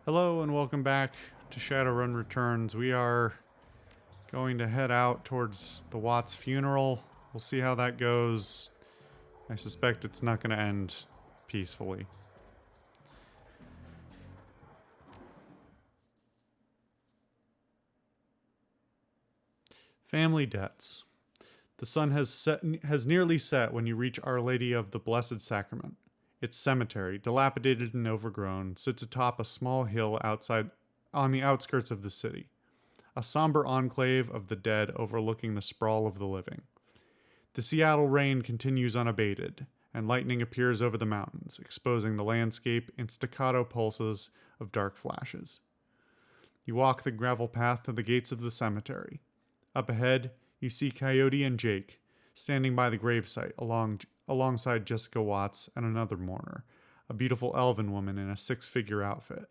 Hello and welcome back to Shadowrun Returns. We are going to head out towards the Watts funeral. We'll see how that goes. I suspect it's not going to end peacefully. Family debts. The sun has nearly set when you reach Our Lady of the Blessed Sacrament. Its cemetery, dilapidated and overgrown, sits atop a small hill outside on the outskirts of the city, a somber enclave of the dead overlooking the sprawl of the living. The Seattle rain continues unabated, and lightning appears over the mountains, exposing the landscape in staccato pulses of dark flashes. You walk the gravel path to the gates of the cemetery. Up ahead, you see Coyote and Jake, standing by the gravesite alongside Jessica Watts and another mourner, a beautiful elven woman in a six-figure outfit.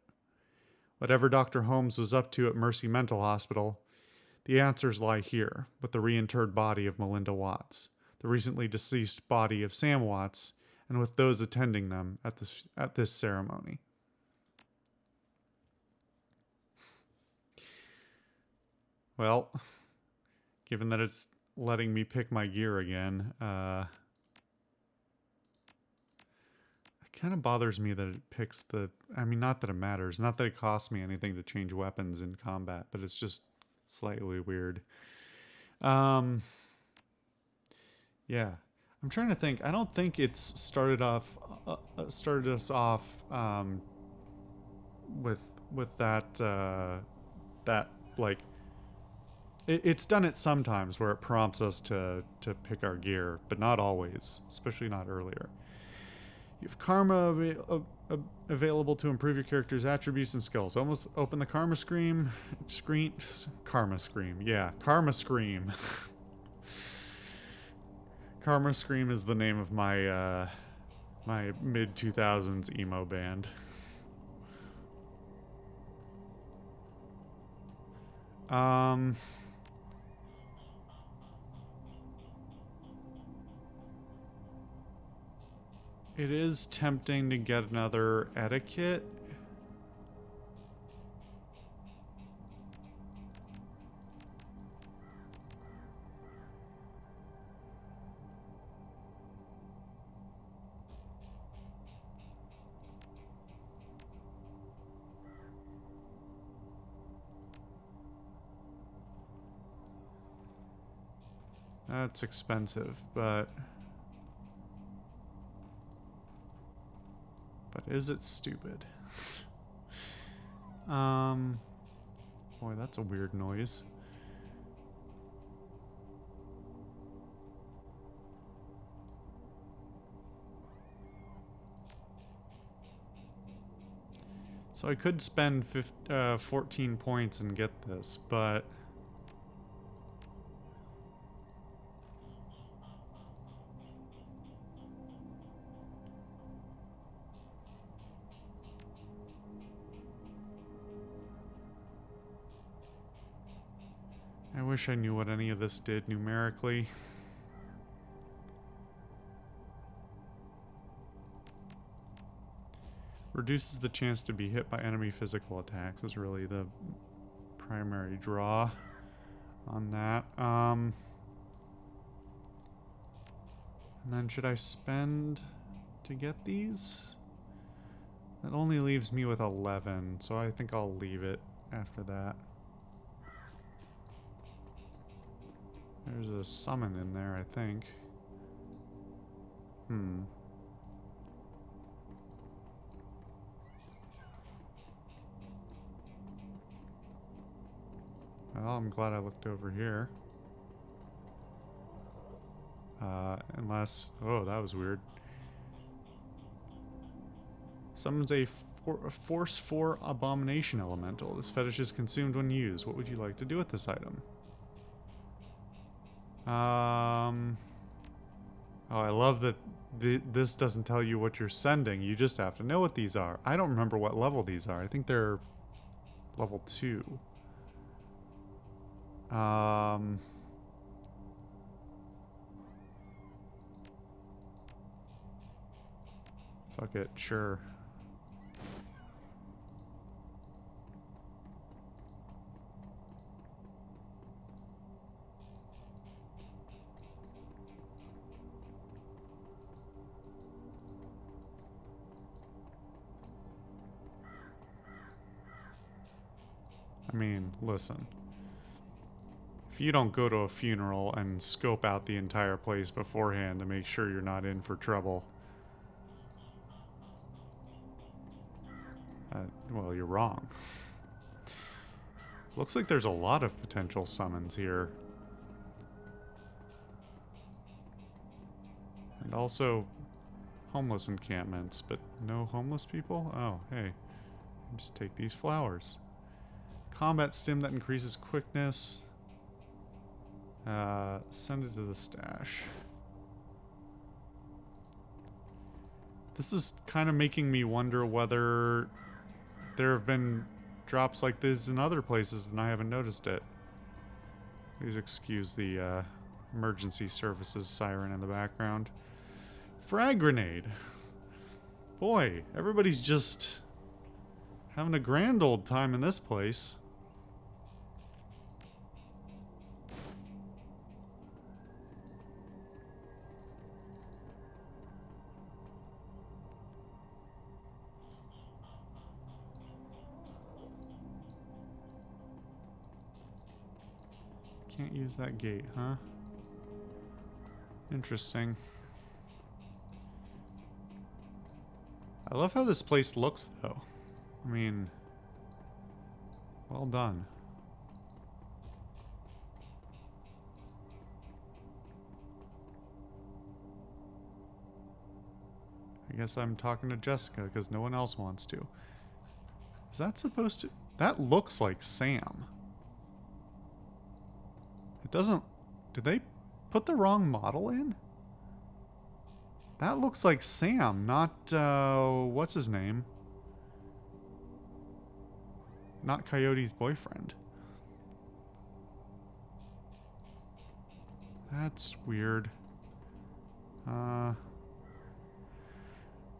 Whatever Dr. Holmes was up to at Mercy Mental Hospital, the answers lie here, with the reinterred body of Melinda Watts, the recently deceased body of Sam Watts, and with those attending them at this ceremony. Well, given that it's letting me pick my gear again, it kind of bothers me that it picks the... I mean, not that it matters. Not that it costs me anything to change weapons in combat, but it's just slightly weird. Yeah. I'm trying to think. I don't think it's started us off with that like... It's done it sometimes where it prompts us to pick our gear, but not always, especially not earlier. You have karma available to improve your character's attributes and skills. Almost open the karma scream. Karma scream. Yeah, karma scream. Karma scream is the name of my my mid 2000s emo band. It is tempting to get another etiquette. That's expensive, but is it stupid? Boy, that's a weird noise. So I could spend 14 points and get this, but I wish I knew what any of this did numerically. Reduces the chance to be hit by enemy physical attacks is really the primary draw on that. And then should I spend to get these? That only leaves me with 11, so I think I'll leave it after that. There's a summon in there, I think. Well, I'm glad I looked over here. Unless... Oh, that was weird. Summons a Force 4 Abomination Elemental. This fetish is consumed when used. What would you like to do with this item? Oh, I love that this doesn't tell you what you're sending. You just have to know what these are. I don't remember what level these are. I think they're level 2. Fuck it, sure. I mean, listen. If you don't go to a funeral and scope out the entire place beforehand to make sure you're not in for trouble, well, you're wrong. Looks like there's a lot of potential summons here. And also homeless encampments, but no homeless people? Oh, hey. Just take these flowers. Combat stim that increases quickness. Send it to the stash. This is kind of making me wonder whether there have been drops like this in other places and I haven't noticed it. Please excuse the emergency services siren in the background. Frag grenade. Boy, everybody's just having a grand old time in this place. Can't use that gate, huh? Interesting. I love how this place looks, though. I mean, well done. I guess I'm talking to Jessica because no one else wants to. Is that supposed to... That looks like Sam. It doesn't... Did they put the wrong model in? That looks like Sam, not, what's his name? Not Coyote's boyfriend. That's weird. The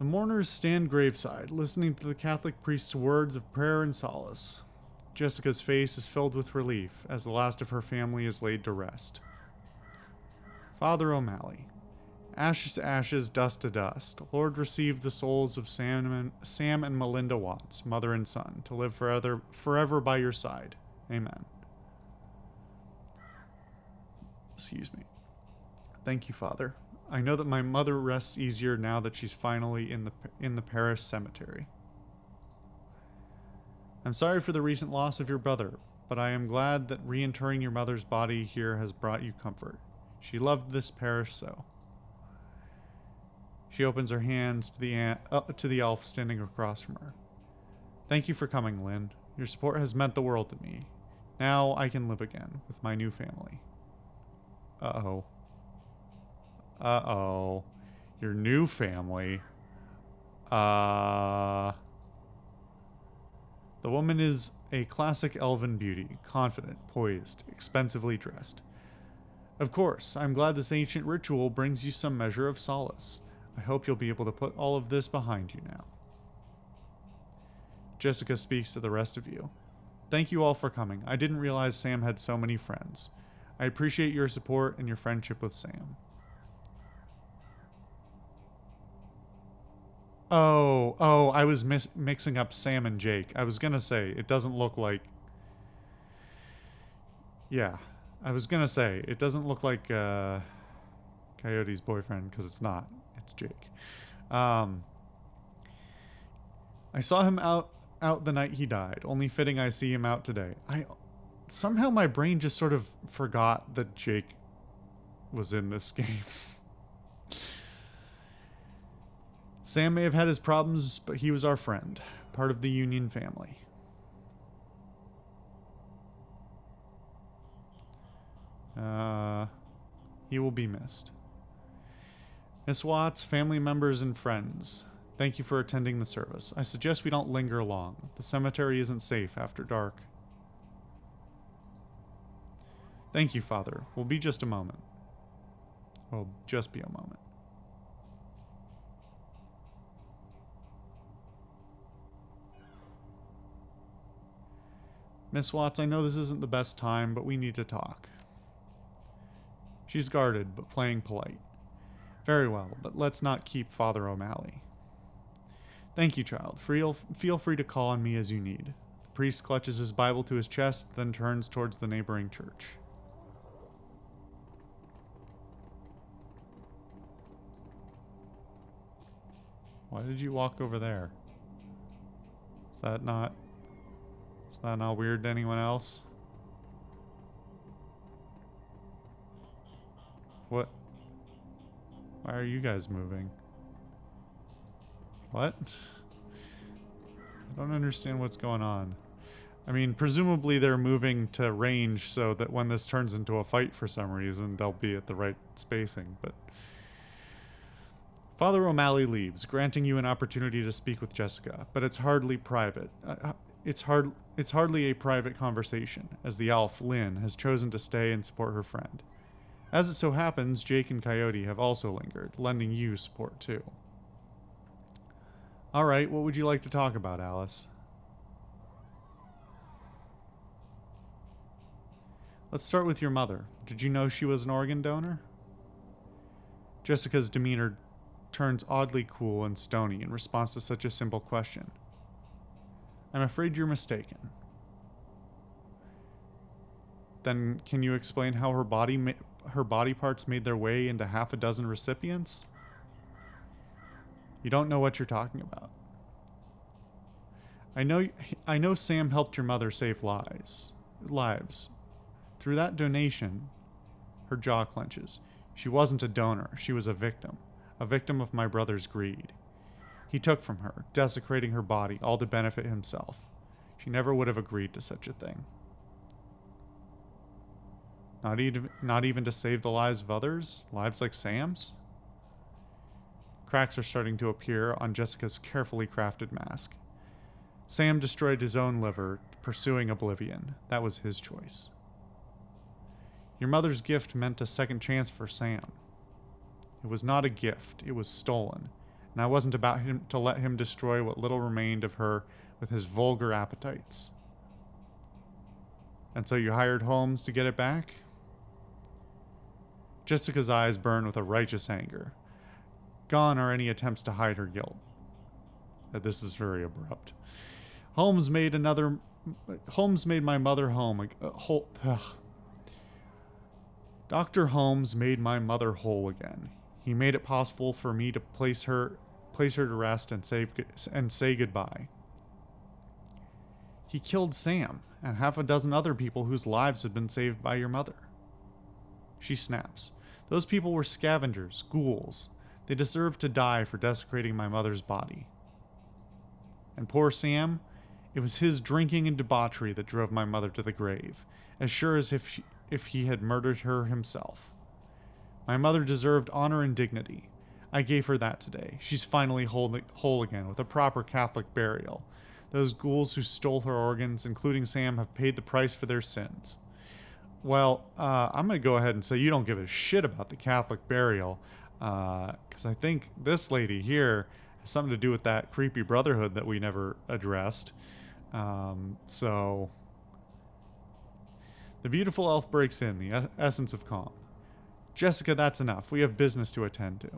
mourners stand graveside, listening to the Catholic priest's words of prayer and solace. Jessica's face is filled with relief as the last of her family is laid to rest. Father O'Malley. Ashes to ashes, dust to dust. Lord, receive the souls of Sam and Melinda Watts, mother and son, to live forever by your side. Amen. Excuse me. Thank you, Father. I know that my mother rests easier now that she's finally in the parish cemetery. I'm sorry for the recent loss of your brother, but I am glad that reinterring your mother's body here has brought you comfort. She loved this parish so. She opens her hands to the elf standing across from her. Thank you for coming, Lynn. Your support has meant the world to me. Now I can live again with my new family. Uh-oh. Uh-oh. Your new family. The woman is a classic elven beauty, confident, poised, expensively dressed. Of course, I'm glad this ancient ritual brings you some measure of solace. I hope you'll be able to put all of this behind you now. Jessica speaks to the rest of you. Thank you all for coming. I didn't realize Sam had so many friends. I appreciate your support and your friendship with Sam. Oh, I was mixing up Sam and Jake. I was gonna say, it doesn't look like... Yeah, I was gonna say, it doesn't look like Coyote's boyfriend, because it's not. It's Jake. I saw him out the night he died. Only fitting I see him out today. Somehow my brain just sort of forgot that Jake was in this game. Sam may have had his problems, but he was our friend, part of the Union family. He will be missed. Miss Watts, family members, and friends, thank you for attending the service. I suggest we don't linger long. The cemetery isn't safe after dark. Thank you, Father. We'll be just a moment. We'll just be a moment. Miss Watts, I know this isn't the best time, but we need to talk. She's guarded, but playing polite. Very well, but let's not keep Father O'Malley. Thank you, child. Feel free to call on me as you need. priest clutches his Bible to his chest, then turns towards the neighboring church. Why did you walk over there? Is that not weird to anyone else? What? Why are you guys moving? What? I don't understand what's going on. I mean, presumably they're moving to range so that when this turns into a fight for some reason, they'll be at the right spacing, but... Father O'Malley leaves, granting you an opportunity to speak with Jessica, but it's hardly private. It's hardly a private conversation, as the elf, Lynn, has chosen to stay and support her friend. As it so happens, Jake and Coyote have also lingered, lending you support too. Alright, what would you like to talk about, Alice? Let's start with your mother. Did you know she was an organ donor? Jessica's demeanor turns oddly cool and stony in response to such a simple question. I'm afraid you're mistaken. Then can you explain how her body parts made their way into half a dozen recipients? You don't know what you're talking about. I know Sam helped your mother save lives. Through that donation, her jaw clenches. She wasn't a donor, she was a victim of my brother's greed. He took from her, desecrating her body, all to benefit himself. She never would have agreed to such a thing. Not even to save the lives of others? Lives like Sam's? Cracks are starting to appear on Jessica's carefully crafted mask. Sam destroyed his own liver, pursuing oblivion. That was his choice. Your mother's gift meant a second chance for Sam. It was not a gift, it was stolen, and I wasn't about to let him destroy what little remained of her with his vulgar appetites. And so you hired Holmes to get it back? Jessica's eyes burn with a righteous anger. Gone are any attempts to hide her guilt. This is very abrupt. Holmes made my mother home. Dr. Holmes made my mother whole again. He made it possible for me to place her to rest and say goodbye. He killed Sam and half a dozen other people whose lives had been saved by your mother. She snaps. Those people were scavengers, ghouls. They deserved to die for desecrating my mother's body. And poor Sam, it was his drinking and debauchery that drove my mother to the grave, as sure as if he had murdered her himself. My mother deserved honor and dignity. I gave her that today. She's finally whole again, with a proper Catholic burial. Those ghouls who stole her organs, including Sam, have paid the price for their sins. Well, I'm going to go ahead and say you don't give a shit about the Catholic burial, because I think this lady here has something to do with that creepy brotherhood that we never addressed. So... The beautiful elf breaks in, the essence of calm. Jessica, that's enough. We have business to attend to.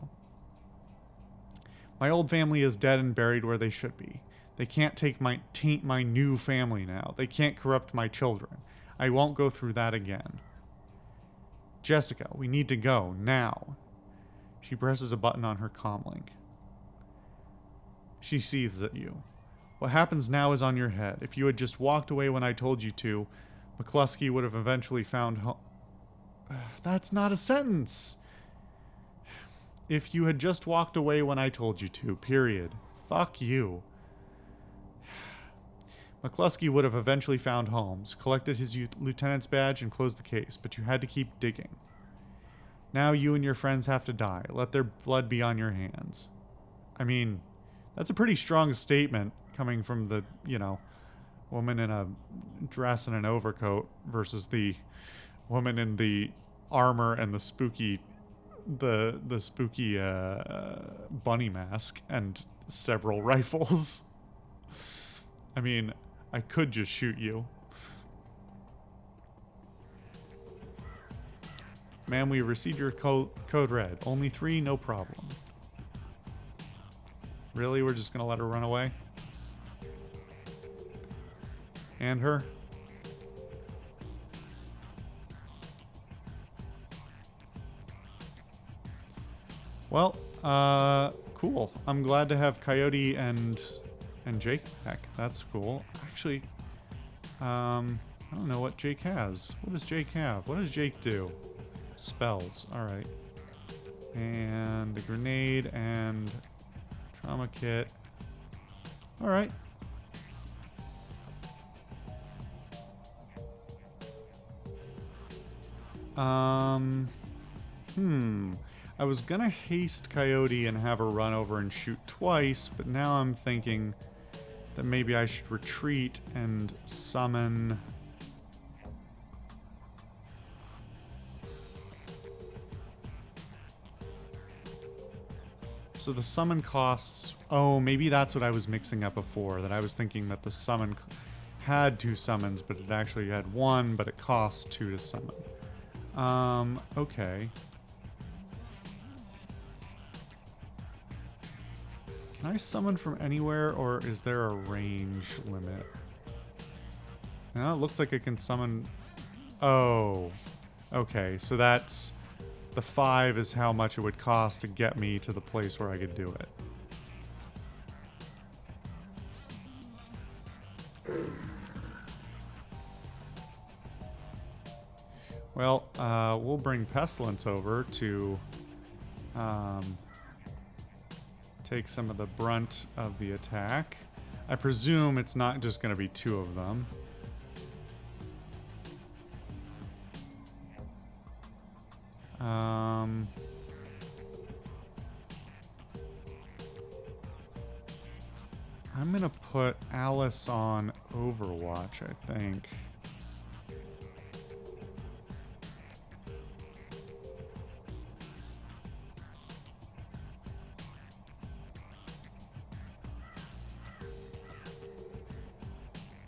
My old family is dead and buried where they should be. They can't taint my new family now. They can't corrupt my children. I won't go through that again. Jessica, we need to go, now. She presses a button on her comlink. She seethes at you. What happens now is on your head. If you had just walked away when I told you to, McCluskey would have eventually found home. That's not a sentence. If you had just walked away when I told you to, period. Fuck you. McCluskey would have eventually found Holmes, collected his lieutenant's badge, and closed the case, but you had to keep digging. Now you and your friends have to die. Let their blood be on your hands. I mean, that's a pretty strong statement coming from the, woman in a dress and an overcoat versus the woman in the armor and the spooky bunny mask and several rifles. I mean, I could just shoot you. Ma'am, we received your code red. Only 3, no problem. Really? We're just gonna let her run away? And her. Well, cool. I'm glad to have Coyote and Jake back. That's cool. Actually, I don't know what Jake has. What does Jake have? What does Jake do? Spells. Alright. And a grenade and trauma kit. Alright. I was gonna haste Coyote and have her run over and shoot twice, but now I'm thinking that maybe I should retreat and summon... So the summon costs... Oh, maybe that's what I was mixing up before, that I was thinking that the summon had 2 summons, but it actually had 1, but it costs 2 to summon. Okay. Can I summon from anywhere, or is there a range limit? Now it looks like I can summon... Oh. Okay, so that's... The 5 is how much it would cost to get me to the place where I could do it. Well, we'll bring Pestilence over to take some of the brunt of the attack. I presume it's not just going to be 2 of them. I'm going to put Alice on Overwatch, I think.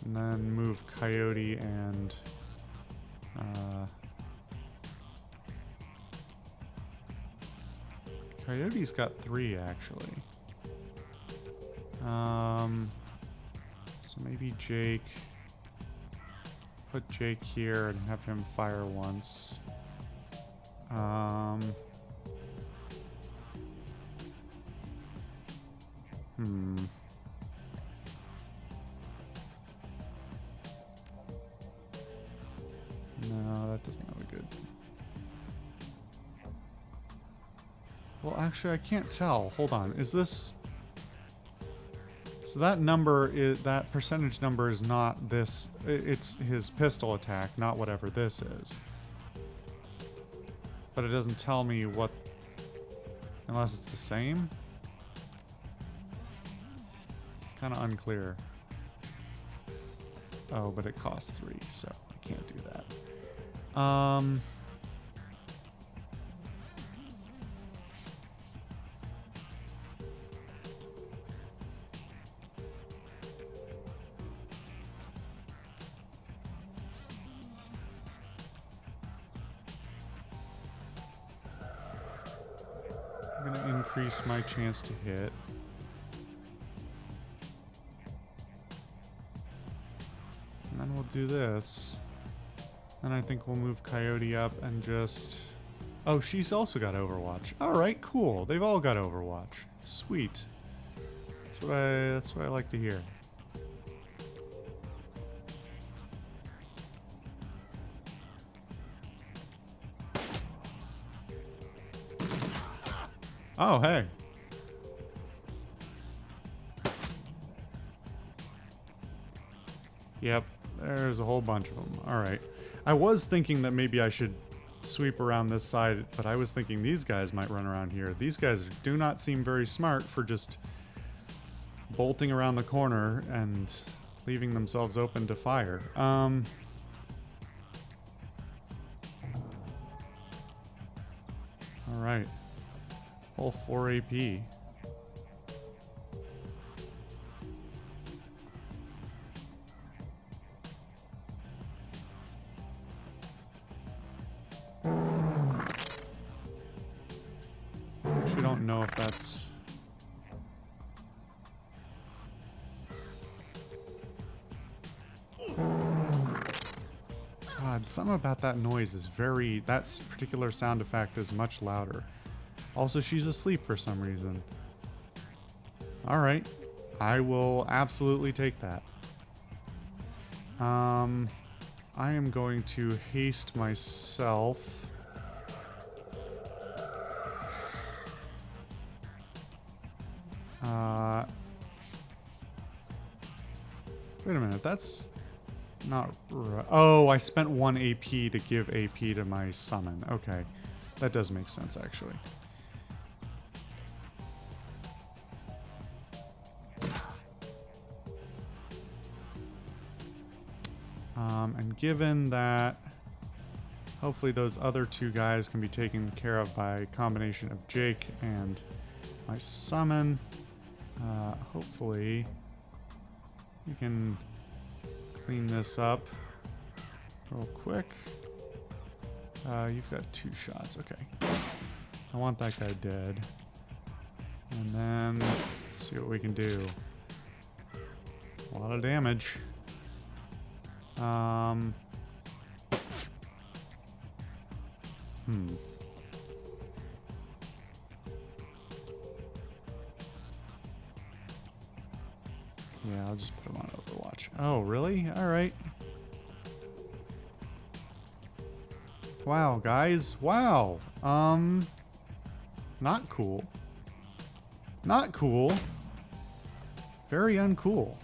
And then move Coyote and... Coyote's got 3, actually. So maybe Jake... Put Jake here and have him fire once. No, that doesn't have a good... Well, actually, I can't tell. Hold on. Is this... So that number is... That percentage number is not this... It's his pistol attack, not whatever this is. But it doesn't tell me what... Unless it's the same? Kind of unclear. Oh, but it costs 3, so I can't do that. I'm gonna increase my chance to hit. And then we'll do this. And I think we'll move Coyote up and just... Oh, she's also got Overwatch. Alright, cool. They've all got Overwatch. Sweet. That's what I like to hear. Oh, hey. Yep, there's a whole bunch of them. Alright. I was thinking that maybe I should sweep around this side, but I was thinking these guys might run around here. These guys do not seem very smart for just bolting around the corner and leaving themselves open to fire. Alright. Whole 4 AP. Actually, don't know if that's... something about that noise is very... That particular sound effect is much louder. Also, she's asleep for some reason. Alright. I will absolutely take that. I am going to haste myself. Wait a minute, that's not right. Oh, I spent 1 AP to give AP to my summon. Okay, that does make sense, actually. And given that hopefully those other 2 guys can be taken care of by a combination of Jake and my summon, hopefully we can clean this up real quick. You've got 2 shots. Okay. I want that guy dead. And then see what we can do. A lot of damage. Yeah, I'll just put him on Overwatch. Oh, really? Alright. Wow, guys. Wow. Not cool. Not cool. Very uncool.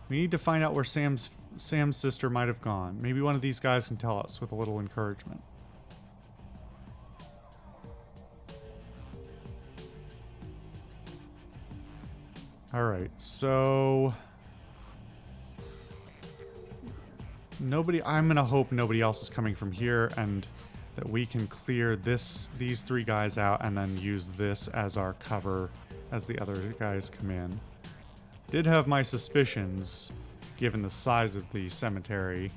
We need to find out where Sam's sister might have gone. Maybe one of these guys can tell us with a little encouragement. Alright, so... I'm gonna hope nobody else is coming from here and that we can clear these 3 guys out and then use this as our cover as the other guys come in. Did have my suspicions, given the size of the cemetery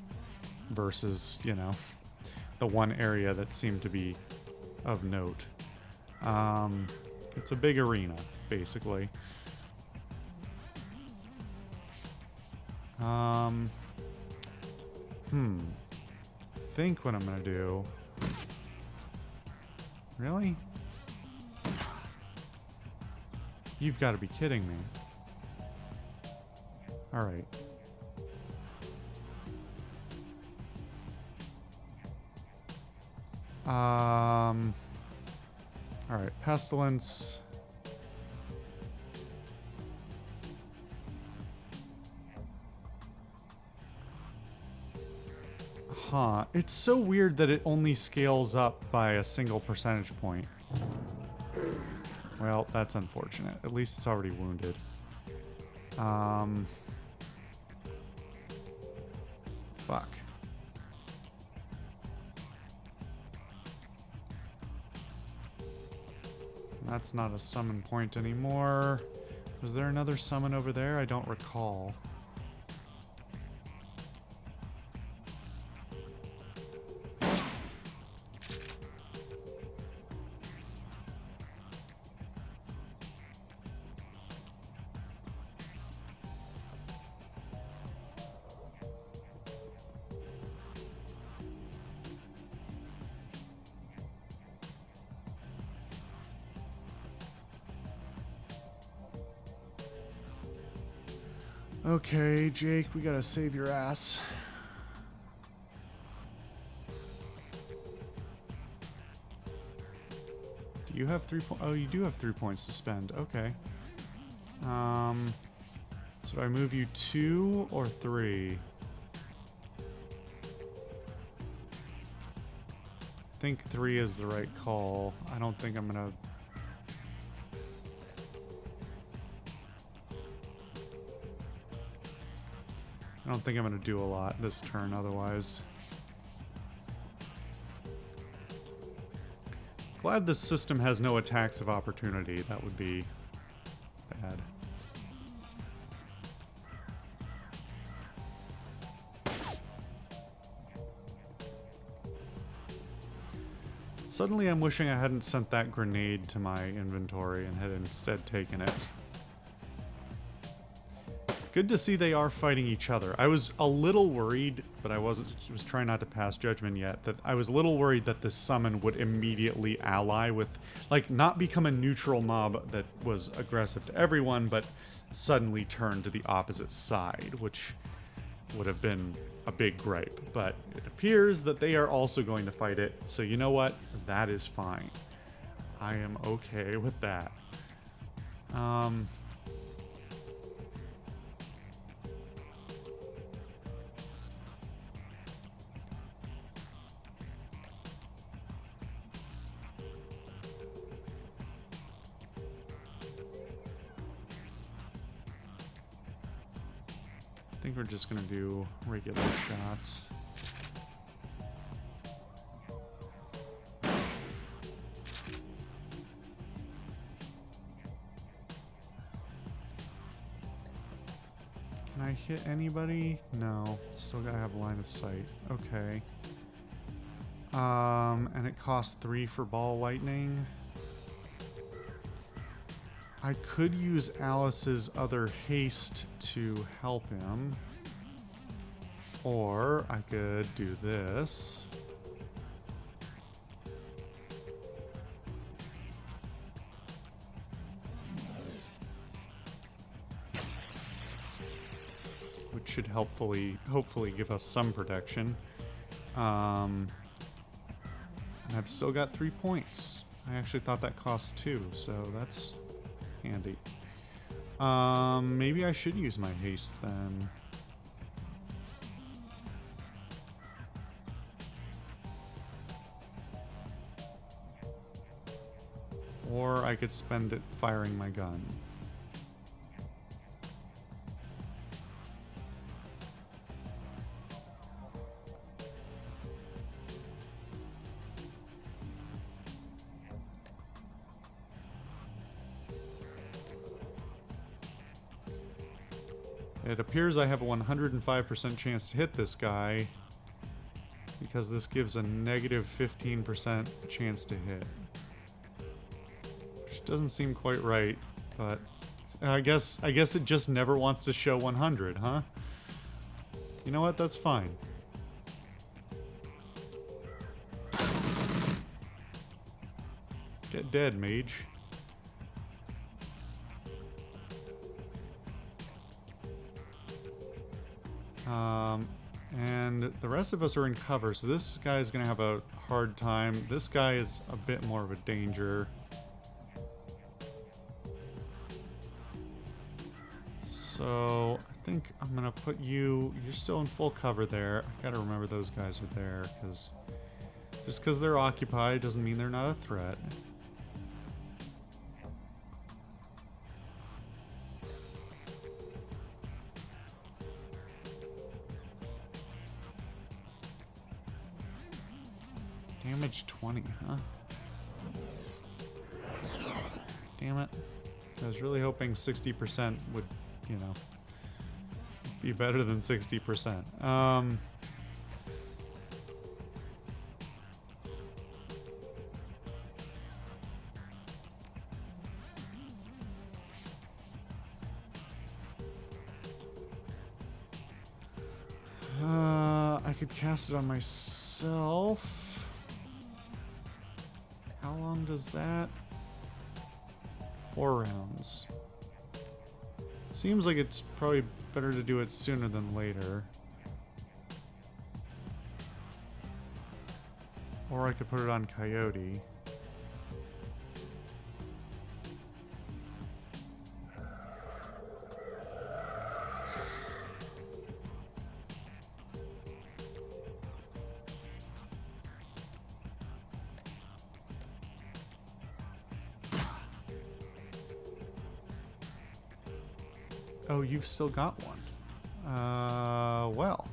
versus, you know, the one area that seemed to be of note. It's a big arena, basically. Think what I'm gonna do. Really? You've got to be kidding me. Alright. Alright, Pestilence. Huh. It's so weird that it only scales up by a single percentage point. Well, that's unfortunate. At least it's already wounded. Fuck. That's not a summon point anymore. Was there another summon over there? I don't recall. Okay, Jake, we gotta save your ass. Do you have 3 points? Oh, you do have 3 points to spend. Okay. So I move you 2 or 3? I think 3 is the right call. I don't think I'm gonna... I don't think I'm going to do a lot this turn otherwise. Glad this system has no attacks of opportunity. That would be bad. Suddenly I'm wishing I hadn't sent that grenade to my inventory and had instead taken it. Good to see they are fighting each other. I was a little worried, but I was trying not to pass judgment yet, that I was a little worried that this summon would immediately ally with, like, not become a neutral mob that was aggressive to everyone, but suddenly turn to the opposite side, which would have been a big gripe. But it appears that they are also going to fight it, so you know what? That is fine. I am okay with that. I think we're just gonna do regular shots. Can I hit anybody? No. Still gotta have line of sight. Okay. And it costs 3 for ball lightning. I could use Alice's other haste to help him. Or I could do this. Which should hopefully give us some protection. And I've still got 3 points. I actually thought that cost 2, so that's handy. Maybe I should use my haste then. Or I could spend it firing my gun. It appears I have a 105% chance to hit this guy because this gives a negative 15% chance to hit. Which doesn't seem quite right, but I guess it just never wants to show 100, huh? You know what? That's fine. Get dead, mage. And the rest of us are in cover, so this guy is going to have a hard time. This guy is a bit more of a danger. So I think I'm going to put you... You're still in full cover there. I've got to remember those guys are there, because just because they're occupied doesn't mean they're not a threat. Damage 20, huh? Damn it. I was really hoping 60% would, you know, be better than 60%. I could cast it on myself. How long does that? 4 rounds. Seems like it's probably better to do it sooner than later. Or I could put it on Coyote. Oh, you've still got one. Well.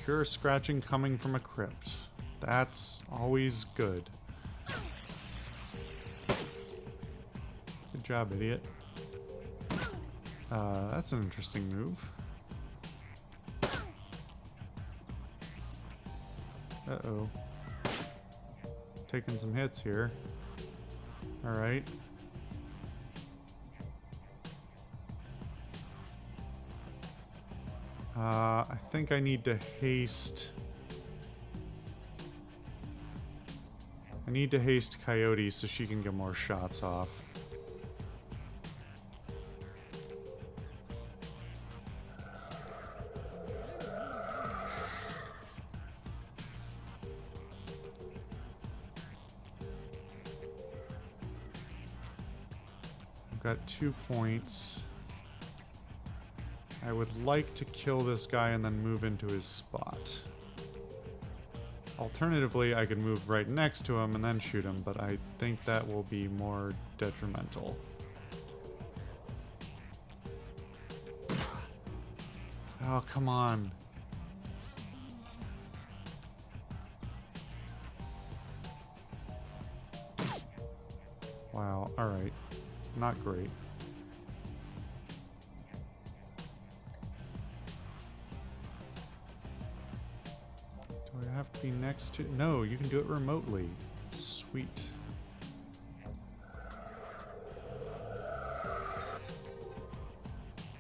You're scratching coming from a crypt. That's always good. Good job, idiot. That's an interesting move. Uh-oh. taking some hits here. Alright. I think I need to haste. I need to haste Coyote so she can get more shots off. I've got 2 points. I would like to kill this guy and then move into his spot. Alternatively, I could move right next to him and then shoot him, but I think that will be more detrimental. Oh, come on. Wow, alright. Not great. Do I have to be next to... No, you can do it remotely. Sweet.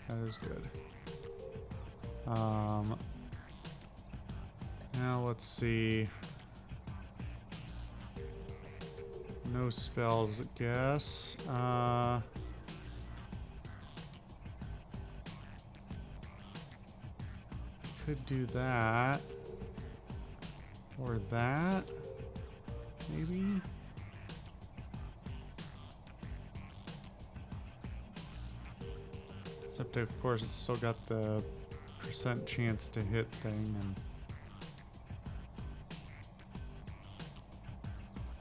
That is good. Now let's see. No spells, I guess. Could do that. Or that. Maybe? Except, of course, it's still got the % chance to hit thing, and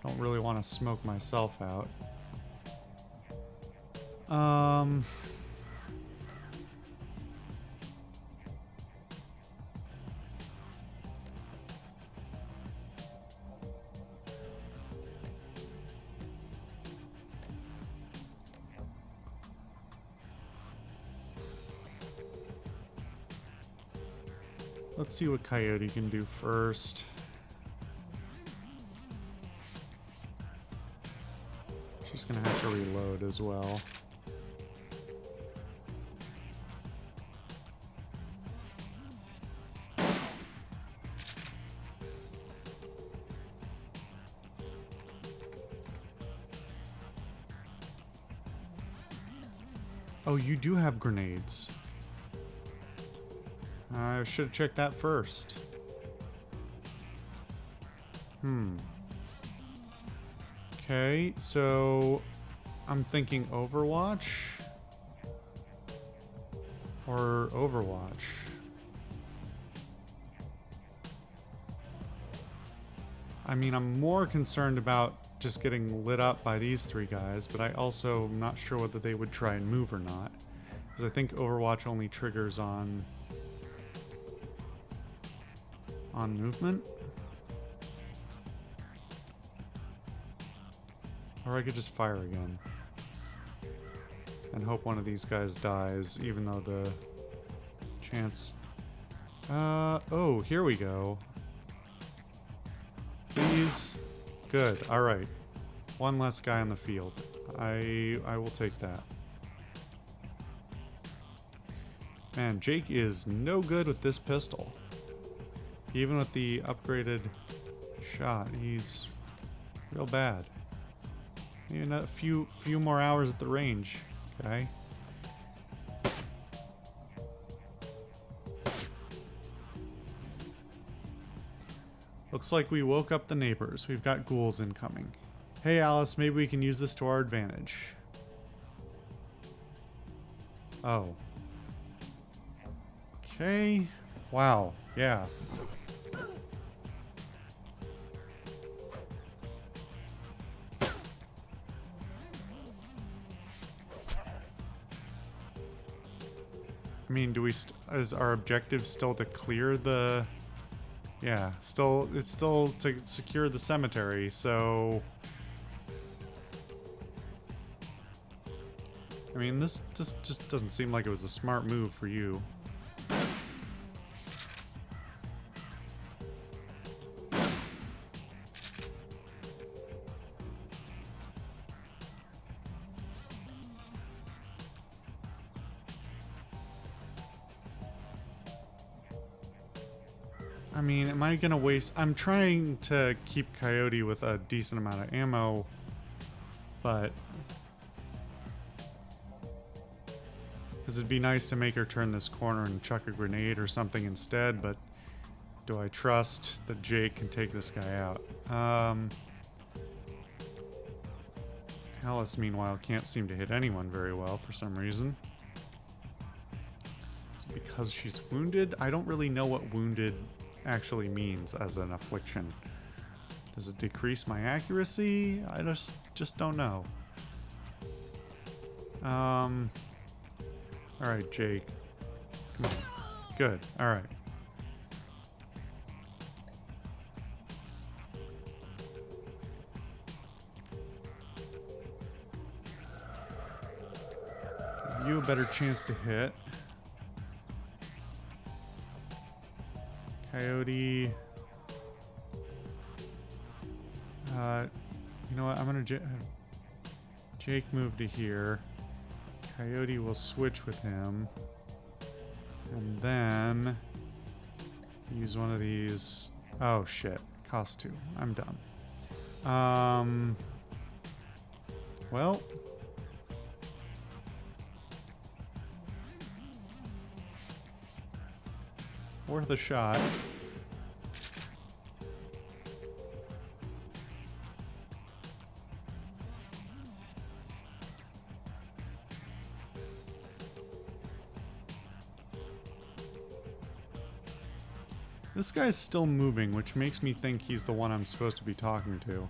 don't really want to smoke myself out. Let's see what Coyote can do first. She's gonna have to reload as well. Oh, you do have grenades. I should have checked that first. Okay, so I'm thinking Overwatch or Overwatch. I mean, I'm more concerned about just getting lit up by these 3 guys, but I also am not sure whether they would try and move or not, because I think Overwatch only triggers on movement. Or I could just fire again and hope one of these guys dies, even though the chance... oh, here we go. Please. Good, alright. One less guy on the field. I will take that. Man, Jake is no good with this pistol. Even with the upgraded shot, he's real bad. Even a few more hours at the range, okay? Looks like we woke up the neighbors. We've got ghouls incoming. Hey Alice, maybe we can use this to our advantage. Oh. Okay. Wow. Yeah. I mean, do we is our objective still to clear the... Yeah, it's still to secure the cemetery, so... I mean, this just doesn't seem like it was a smart move for you. I mean, am I gonna waste... I'm trying to keep Coyote with a decent amount of ammo, but... Because it'd be nice to make her turn this corner and chuck a grenade or something instead, but do I trust that Jake can take this guy out? Alice, meanwhile, can't seem to hit anyone very well for some reason. Is it because she's wounded? I don't really know what wounded actually means as an affliction. Does it decrease my accuracy? I just don't know. Alright, Jake. Come on. Good. Alright. Give you a better chance to hit. Coyote. You know what? I'm gonna Jake move to here. Coyote will switch with him. And then use one of these. Oh shit. Cost 2. I'm done. Well. Worth a shot. This guy's still moving, which makes me think he's the one I'm supposed to be talking to.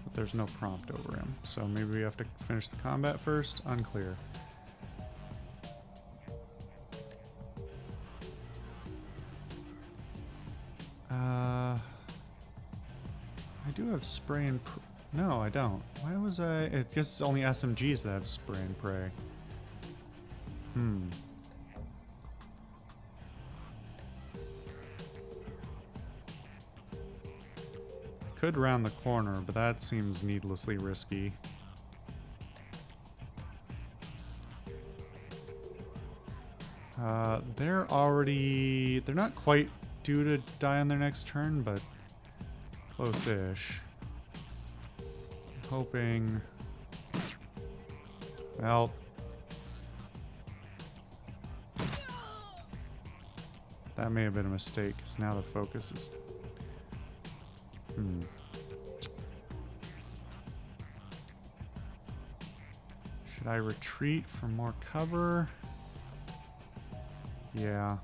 But there's no prompt over him, so maybe we have to finish the combat first? Unclear. I do have spray and... No, I don't. Why was I... I guess it's only SMGs that have spray and pray. I could round the corner, but that seems needlessly risky. They're already... They're not quite due to die on their next turn, but close-ish. Hoping... Well... That may have been a mistake, because now the focus is... Should I retreat for more cover? Yeah.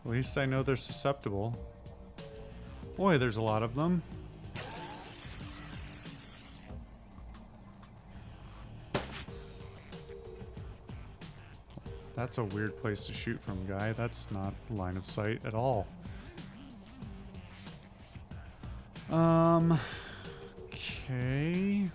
At least I know they're susceptible. Boy, there's a lot of them. That's a weird place to shoot from, guy. That's not line of sight at all. Okay.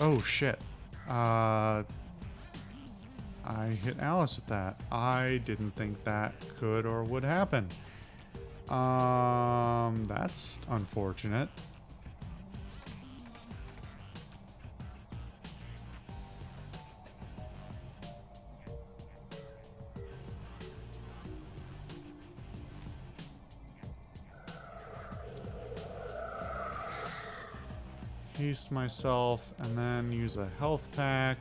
Oh, shit. I hit Alice with that. I didn't think that could or would happen. That's unfortunate. Haste myself and then use a health pack.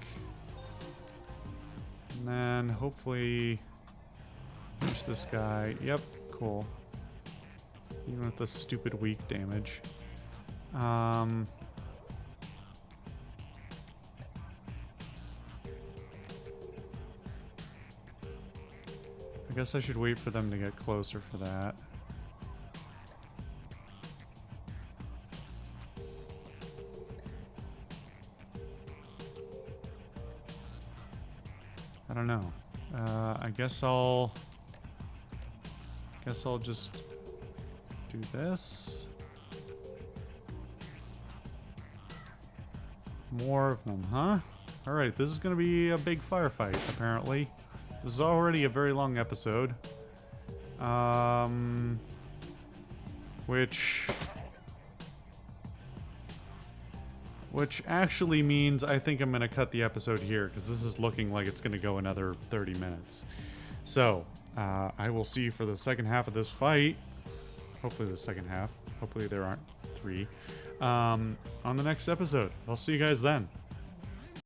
And then hopefully finish this guy. Yep, cool. Even with the stupid weak damage. I guess I should wait for them to get closer for that. I don't know. I guess I'll just do this. More of them, huh? Alright, this is going to be a big firefight, apparently. This is already a very long episode. Which actually means I think I'm going to cut the episode here, because this is looking like it's going to go another 30 minutes. So, I will see you for the second half of this fight. Hopefully the second half. Hopefully there aren't 3. On the next episode. I'll see you guys then.